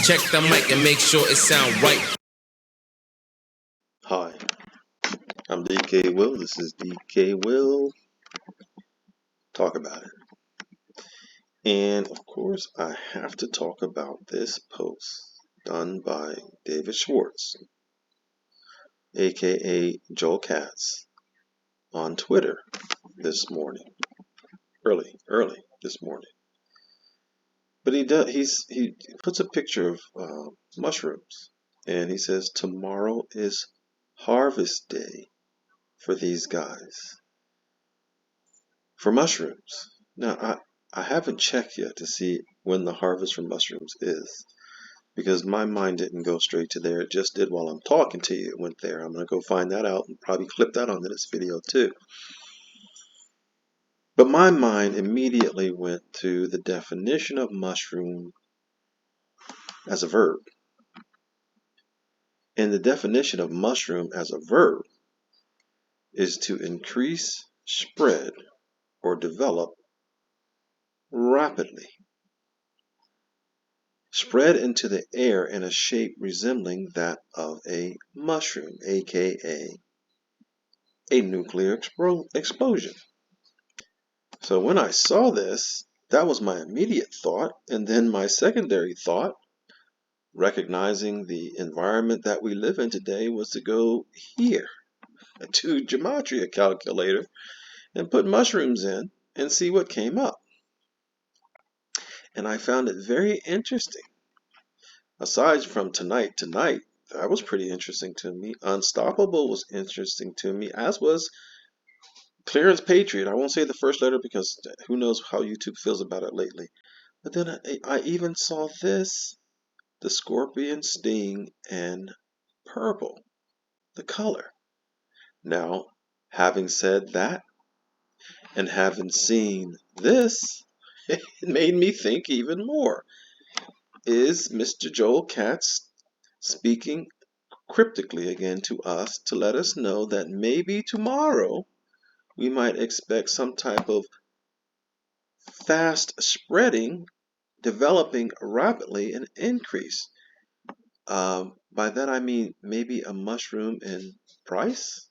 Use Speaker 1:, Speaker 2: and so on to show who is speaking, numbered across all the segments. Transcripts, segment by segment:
Speaker 1: Check the mic and make sure it sound right.
Speaker 2: Hi, I'm DK Will. This is DK Will. Talk about it. And of course, I have to talk about this post done by David Schwartz, aka JoelKatz, on Twitter this morning, early this morning. But he puts a picture of mushrooms, and he says tomorrow is harvest day for these guys for mushrooms. Now I haven't checked yet to see when the harvest for mushrooms is, because my mind didn't go straight to there. It just did while I'm talking to you. It went there. I'm going to go find that out and probably clip that onto this video too. But my mind immediately went to the definition of mushroom as a verb. And the definition of mushroom as a verb is to increase, spread, or develop rapidly. Spread into the air in a shape resembling that of a mushroom, aka a nuclear explosion. So when I saw this, that was my immediate thought, and then my secondary thought, recognizing the environment that we live in today, was to go here to Gematria Calculator and put mushrooms in and see what came up. And I found it very interesting. Aside from tonight, that was pretty interesting to me. Unstoppable was interesting to me, as was Clarence Patriot. I won't say the first letter because who knows how YouTube feels about it lately. But then I even saw this, the scorpion sting and purple, the color. Now, having said that, and having seen this, it made me think even more. Is Mr. JoelKatz speaking cryptically again to us to let us know that maybe tomorrow we might expect some type of fast spreading, developing rapidly, and increase? By that I mean maybe a mushroom in price?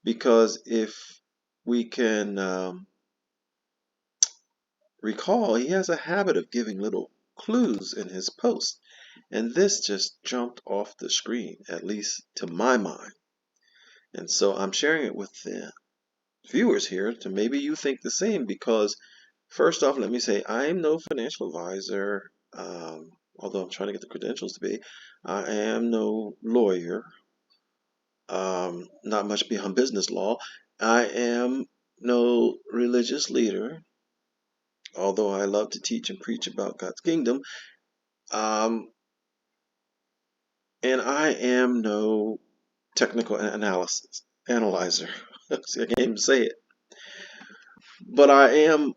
Speaker 2: Because if we can recall, he has a habit of giving little clues in his posts, and this just jumped off the screen, at least to my mind. And so I'm sharing it with the viewers here to maybe you think the same, because first off, let me say I am no financial advisor, although I'm trying to get the credentials to be. I am no lawyer, not much beyond business law. I am no religious leader, although I love to teach and preach about God's kingdom. And I am no technical analyzer. See, I can't even say it. But I am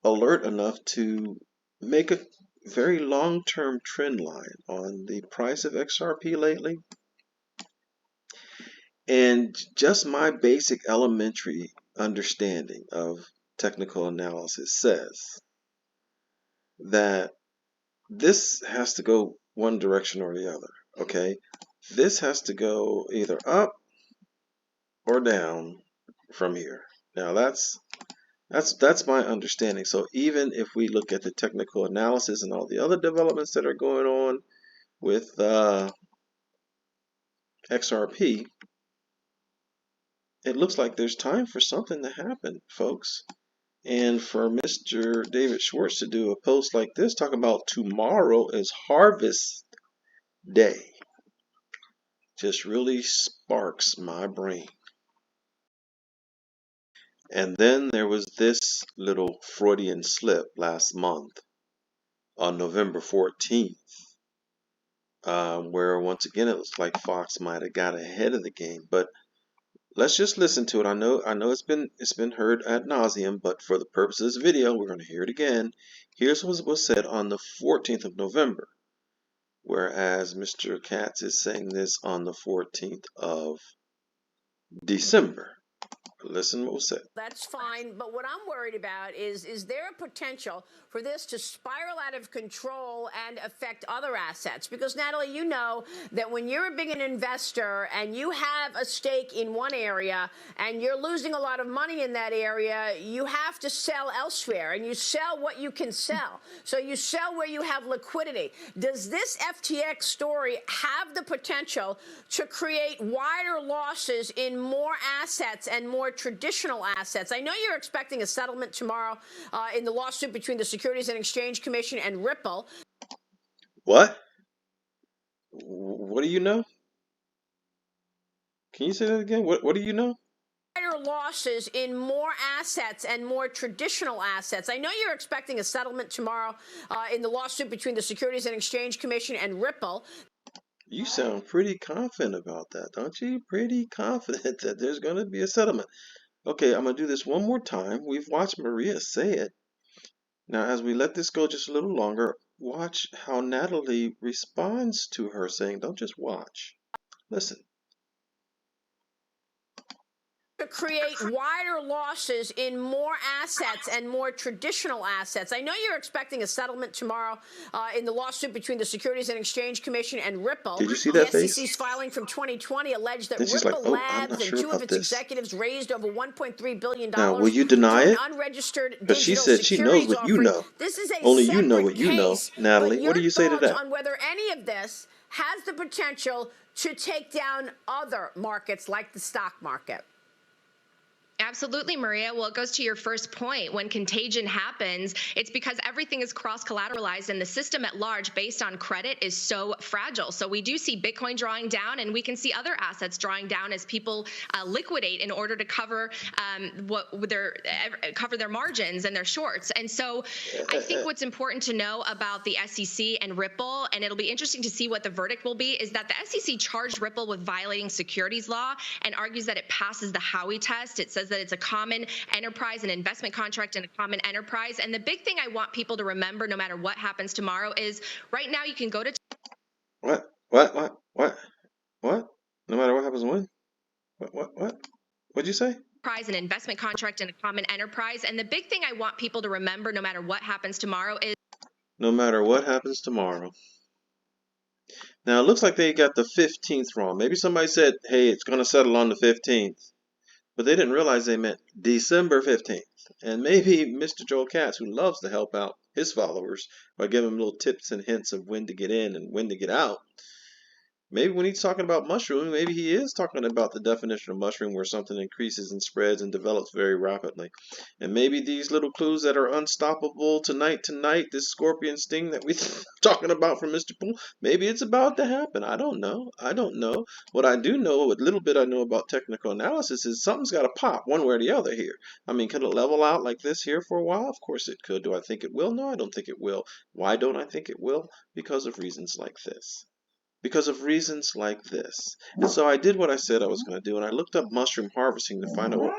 Speaker 2: alert enough to make a very long-term trend line on the price of XRP lately. And just my basic elementary understanding of technical analysis says that this has to go one direction or the other, okay? This has to go either up or down from here. Now that's my understanding. So even if we look at the technical analysis and all the other developments that are going on with XRP, it looks like there's time for something to happen, folks. And for Mr. David Schwartz to do a post like this, talking about tomorrow is harvest day, just really sparks my brain. And then there was this little Freudian slip last month on November 14th, where once again it looks like Fox might have got ahead of the game. But let's just listen to it. I know it's been heard ad nauseum, but for the purposes of this video, we're going to hear it again. Here's what was said on the 14th of November, whereas Mr. Katz is saying this on the 14th of December. Listen what was said.
Speaker 3: That's fine, but what I'm worried about is there a potential for this to spiral out of control and affect other assets? Because, Natalie, you know that when you're a big investor and you have a stake in one area and you're losing a lot of money in that area, you have to sell elsewhere, and you sell what you can sell. So you sell where you have liquidity. Does this FTX story have the potential to create wider losses in more assets and more traditional assets? I know you're expecting a settlement tomorrow in the lawsuit between the Securities and Exchange Commission and Ripple.
Speaker 2: What? What do you know? Can you say that again? What do you know?
Speaker 3: Wider losses in more assets and more traditional assets. I know you're expecting a settlement tomorrow in the lawsuit between the Securities and Exchange Commission and Ripple.
Speaker 2: You sound pretty confident about that, don't you? Pretty confident that there's going to be a settlement. Okay, I'm going to do this one more time. We've watched Maria say it. Now, as we let this go just a little longer, watch how Natalie responds to her saying, don't just watch. Listen.
Speaker 3: To create wider losses in more assets and more traditional assets. I know you're expecting a settlement tomorrow in the lawsuit between the Securities and Exchange Commission and Ripple.
Speaker 2: Did you see that face?
Speaker 3: The SEC's filing from 2020 alleged that
Speaker 2: Ripple
Speaker 3: like, Labs and two of its executives raised over $1.3 billion.
Speaker 2: Now, will you deny it?
Speaker 3: Unregistered
Speaker 2: But she said she knows what you know.
Speaker 3: This is a
Speaker 2: Only you know what you know. Natalie, what do you say to that?
Speaker 3: On whether any of this has the potential to take down other markets like the stock market?
Speaker 4: Absolutely, Maria. Well, it goes to your first point. When contagion happens, it's because everything is cross-collateralized, and the system at large, based on credit, is so fragile. So we do see Bitcoin drawing down, and we can see other assets drawing down as people liquidate in order to cover their margins and their shorts. And so I think what's important to know about the SEC and Ripple, and it'll be interesting to see what the verdict will be, is that the SEC charged Ripple with violating securities law and argues that it passes the Howey test. It says that it's a common enterprise, an investment contract, and a common enterprise. And the big thing I want people to remember, no matter what happens tomorrow, is right now you can go to
Speaker 2: What? No matter what happens when? What? What'd you say?
Speaker 4: an investment contract, and a common enterprise. And the big thing I want people to remember, no matter what happens tomorrow, is
Speaker 2: no matter what happens tomorrow. Now it looks like they got the 15th wrong. Maybe somebody said, hey, it's going to settle on the 15th. But they didn't realize they meant December 15th. And maybe Mr. JoelKatz, who loves to help out his followers by giving them little tips and hints of when to get in and when to get out, maybe when he's talking about mushroom, maybe he is talking about the definition of mushroom, where something increases and spreads and develops very rapidly. And maybe these little clues that are unstoppable tonight, this scorpion sting that we're talking about from Mr. Poole, maybe it's about to happen. I don't know. What I do know, what little bit I know about technical analysis, is something's got to pop one way or the other here. I mean, could it level out like this here for a while? Of course it could. Do I think it will? No, I don't think it will. Why don't I think it will? Because of reasons like this. And so I did what I said I was going to do, and I looked up mushroom harvesting to find out what,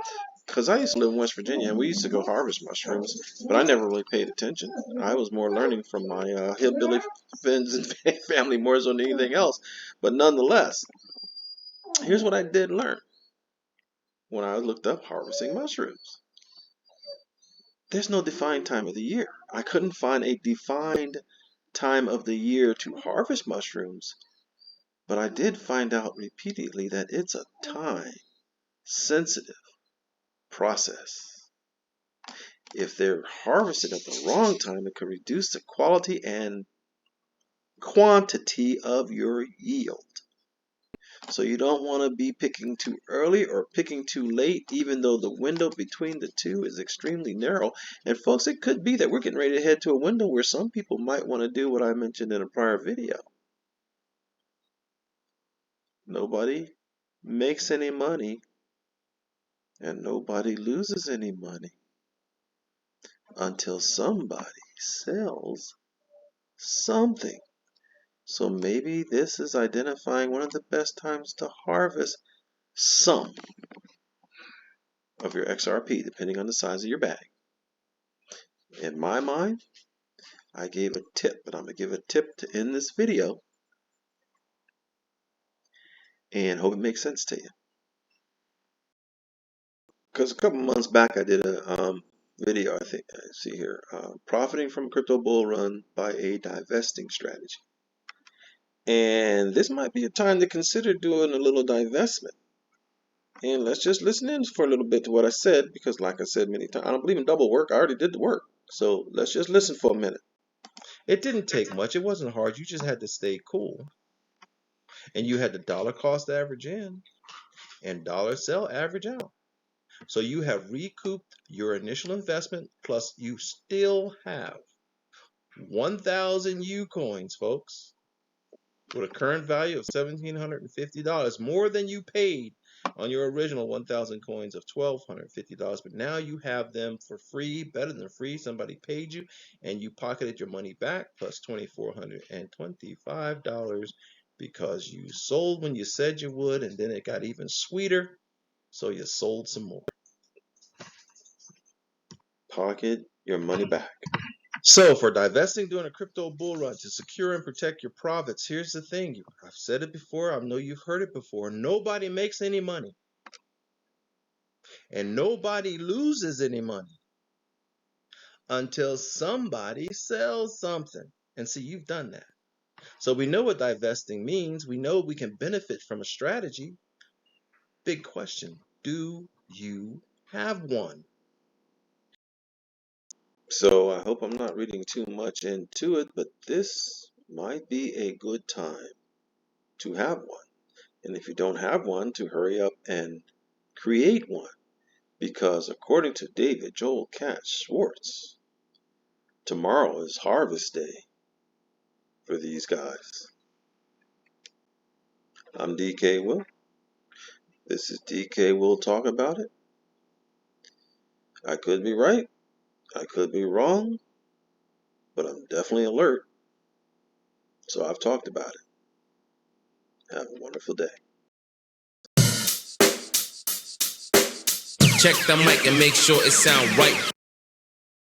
Speaker 2: because I used to live in West Virginia, and we used to go harvest mushrooms, but I never really paid attention. I was more learning from my hillbilly friends and family more so than anything else. But nonetheless, here's what I did learn when I looked up harvesting mushrooms. There's no defined time of the year. I couldn't find a defined time of the year to harvest mushrooms. But I did find out repeatedly that it's a time-sensitive process. If they're harvested at the wrong time, it could reduce the quality and quantity of your yield. So you don't want to be picking too early or picking too late, even though the window between the two is extremely narrow. And folks, it could be that we're getting ready to head to a window where some people might want to do what I mentioned in a prior video. Nobody makes any money and nobody loses any money until somebody sells something. So maybe this is identifying one of the best times to harvest some of your XRP, depending on the size of your bag. In my mind, I gave a tip, but I'm going to give a tip to end this video. And hope it makes sense to you. because a couple months back I did a video, I think, see here, profiting from crypto bull run by a divesting strategy. And this might be a time to consider doing a little divestment. And let's just listen in for a little bit to what I said, because like I said many times, I don't believe in double work. I already did the work. So let's just listen for a minute. It didn't take much. It wasn't hard. You just had to stay cool. And you had the dollar cost average in and dollar sell average out. So you have recouped your initial investment, plus you still have 1,000 U coins, folks, with a current value of $1,750, more than you paid on your original 1,000 coins of $1,250. But now you have them for free, better than free. Somebody paid you, and you pocketed your money back, plus $2,425, because you sold when you said you would, and then it got even sweeter, so you sold some more. Pocket your money back. So for divesting during a crypto bull run to secure and protect your profits, here's the thing. I've said it before. I know you've heard it before. Nobody makes any money. And nobody loses any money until somebody sells something. And see, you've done that. So we know what divesting means. We know we can benefit from a strategy. Big question. Do you have one? So I hope I'm not reading too much into it, but this might be a good time to have one. And if you don't have one, to hurry up and create one. Because according to JoelKatz, Schwartz, tomorrow is harvest day for these guys. I'm DK Will. This is DK Will Talk About It. I could be right. I could be wrong. But I'm definitely alert. So I've talked about it. Have a wonderful day.
Speaker 1: Check the mic and make sure it sound right.